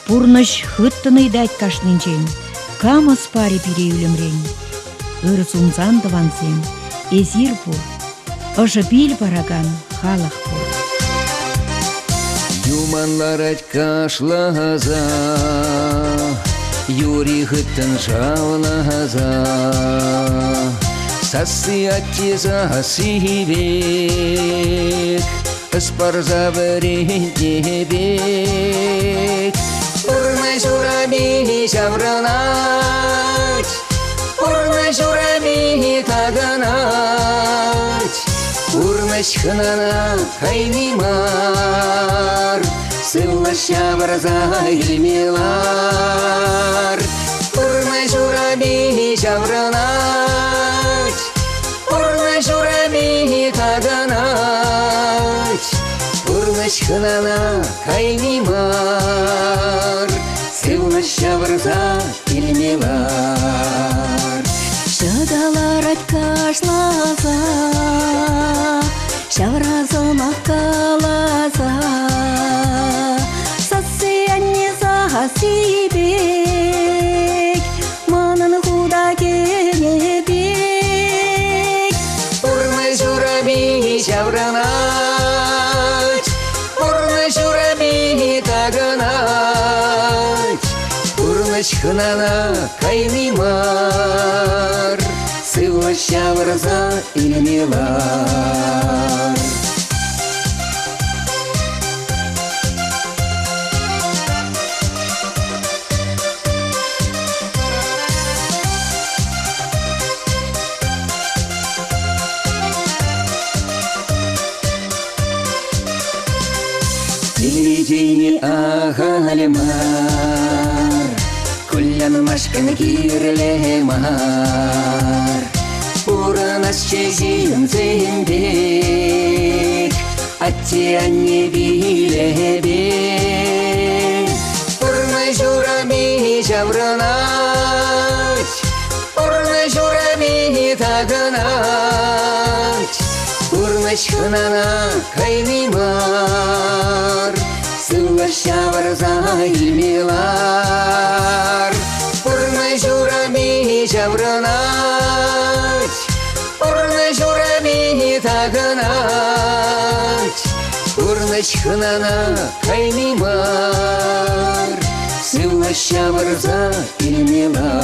Пурныш хыттыны дать кашнинчен, камыс пари переюлемрен. Ырсунзан дывансем, эзир пур, ыжы бил бараган халах пур. Юманлар кашлаза, юри хыттын жалаза, сасы аттеза сивек, ыспарза вредебек. Урны жураби жавранать, урны жураби таганать, урны шхнана хайнимар, сыллаща варза илмилар. Урны жураби жавранать, урны жураби таганать, урны шхнана хайнимар, сыллаща варза илмилар. Шыдалар кашлаза, шавразымақ калаза, сасы аннеза сибек, манын худа кенебек. Урны жураби жавранать, урны жураби таганать, урны шхнана кайнимар, сыллаща варза илмилар. Телевидение агалимар, куллян машкан кирлемар, уранас чезин зимбек, атти анне билебек. Урны жураби жавранать, урны жураби таганать, урны шхнана кайнимар, сыллаща варза илмилар. Урны жураби жавранать, урны жураби таганать, урны шхнана кайнимар, сыллаща варза илмилар.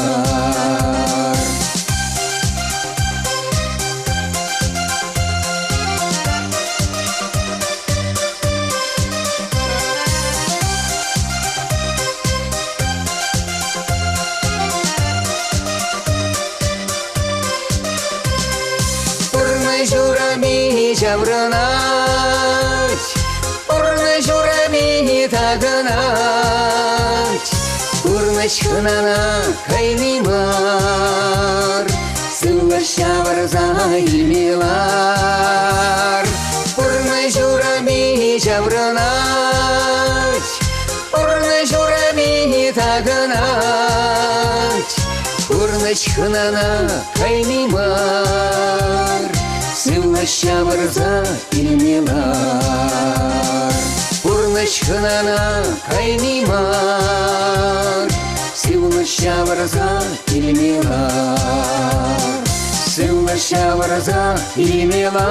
Урны жураби жавранать, урны жураби таганать, урны шхнана кайнимар, сыллаща варза илмилар. Урны жураби жавранать, урны жураби таганать, урны шхнана кайнимар, сыллаща варза илмилар. Урны шхнана кайнимар, сыллаща варза илмилар, сыллаща варза илмилар.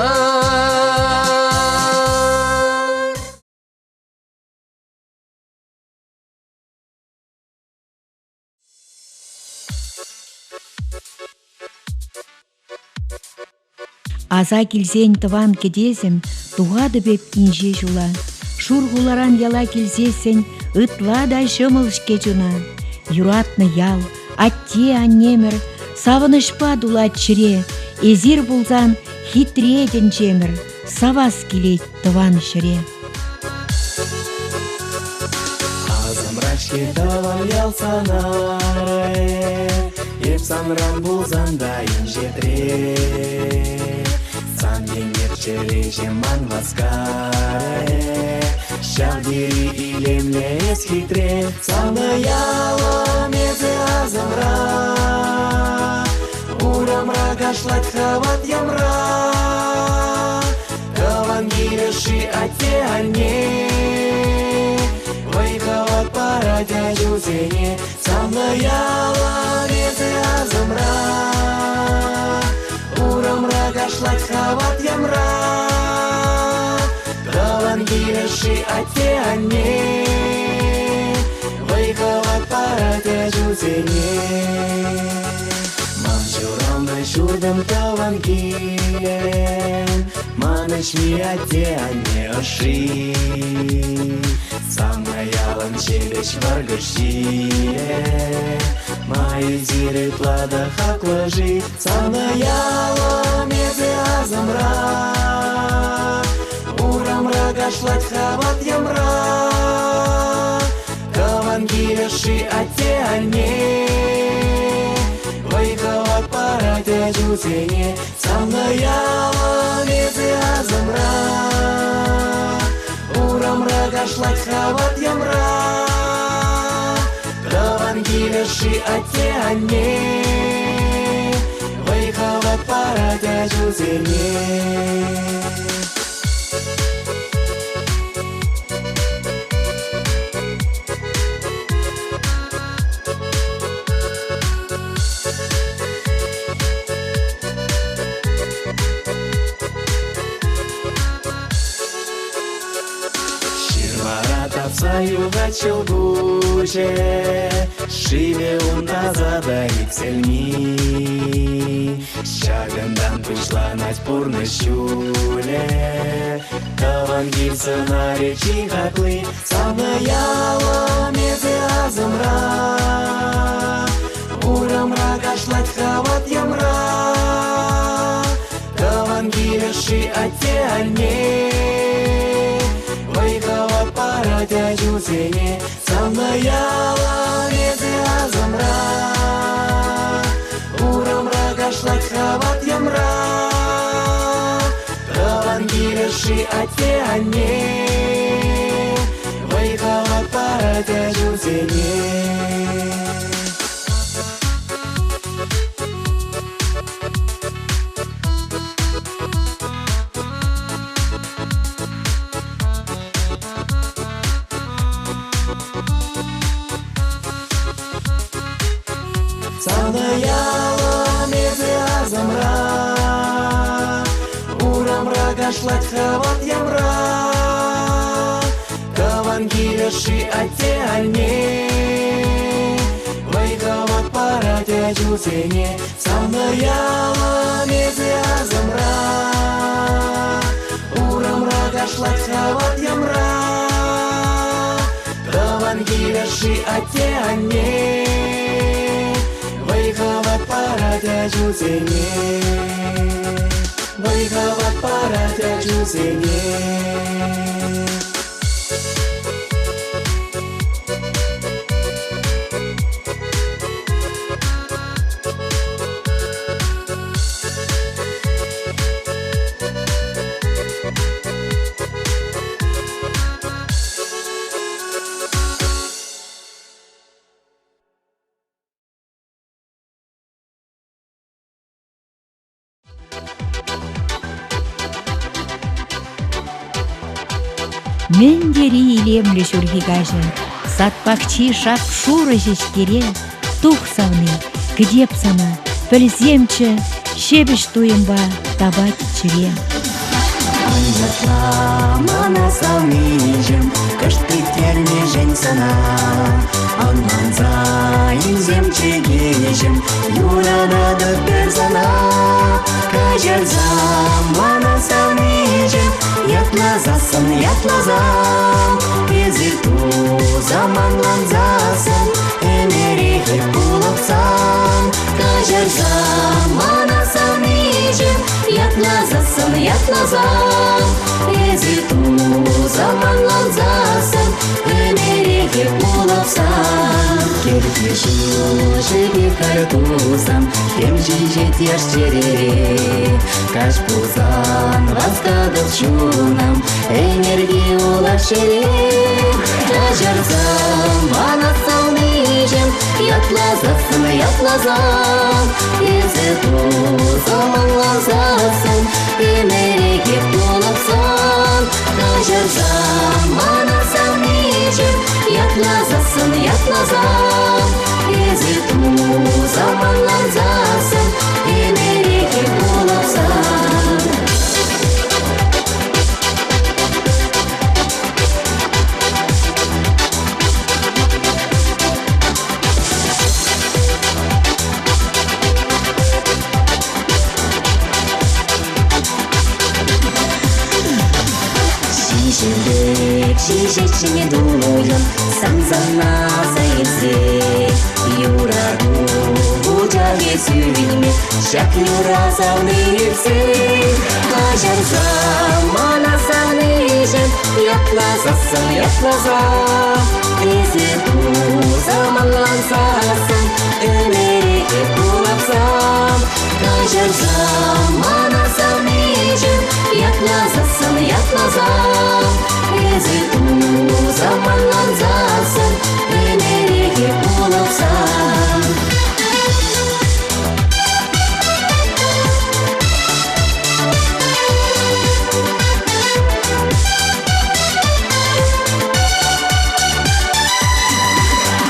Аза килсен тыван кедесем, туғады беп инже жула. Шургуларан яла килсесен, ытла да шымылш кечуна. Юратны ял, атте аннемір, савынышпа дулат чире, эзир булзан хитреден чемір, савас келет тыван шыре. Азамрашке тыван ял санары, еп санран булзанда инжетре. Сан демир череже манваскаре, шавдири илемле эсхитре, саны яла мезе азамра, урамра кашлать хават ямра, каван гиреши ате ане, ой хават пара. парадя жүзене самлыяла мезе азымра урамра гашлать хават ямра Каван килеши ате ане выхават парадя жүзене Манчурамны шурдым каван килен Маныш ми ате ане оши Самаялын челеш варгышие Май зиры плада хаклажи Самаяла мезе азамра Урамра гашлать хават ямра Каван килеши ате ане Выхават парадя жүзене Самаяла мезе азамра Урамра гашлать хават ямра Каван килеши ате ане Выхават парадя жүзене Саюга челгуче, шиве унтаза да иксельми. Шагандан пришла нать пурны щуле, Каван гильса на речи хаклы, Самаяла мезе азамра, Урамра гашлать хават ямра, Каван гилеши ате ане, Выхават парадя жүзене Самаяла мезе азамра Урамра гашлать хават ямра Каван килеши ате ане Выхават парадя жүзене Самаяла мезе азамра Урамра гашлать хават ямра Каван килеши ате ане Выхават парадя жүзене Самаяла мезе азамра Урамра гашлать хават ямра Каван килеши ате ане Выхават парадя жүзене Выхават парадя жүзене Мен дери илемлі жүргигажы, сатпақчи шақ шуры жешкере, тух савны, гдеп сана, пілземчі, шебіш туйымба табат чире. Мана савнижем, кышты терме жень сана, Аннан зайын земче генежем, юрада бер сана, Кажерзам, мана савнижем, Ятлазасын, ятлазам, Езір ту заманланзасын, Эмерехе булыпсан, Кажерзам, мана савнижем, Ятлазасын, ятлазам, Езір ту заманланзасын, Эмерехе булыпсан. Кертеші жеге картузам, Кемжи жетеш жерере, Каш пузан ваздадып шунам, Энерги улашере. Кажарзам, мана савнижем, Ятлазасын, ятлазам, Езі ту заманланзасын, Эмерехе булыпсан. Кажарзам, мана савнижем, Ятлазасын, ятлазам, езі ту заманланзасын, эмереге болапсан. Шишечине дуем, самзана сайсы, юраду учаге сүйме, шак юразавныйсы, кажар замана саныжен, ятлазасын, езі ту заманлансасын, өмереге булапсан, кажар замана саныжен, ятлазасын, езі ту заманланзасын, өмереге булапсан.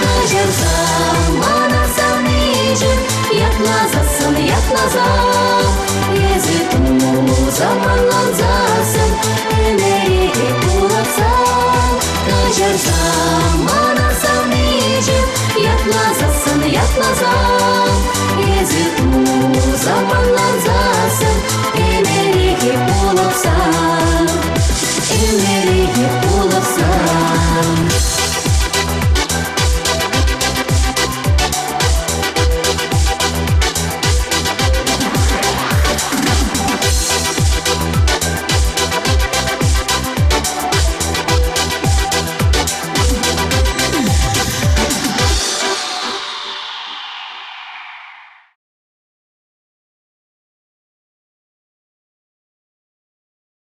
Кажар замана саныжен, ятлазасын, езі ту заманланзасын, өмереге булапсан. Кажар замана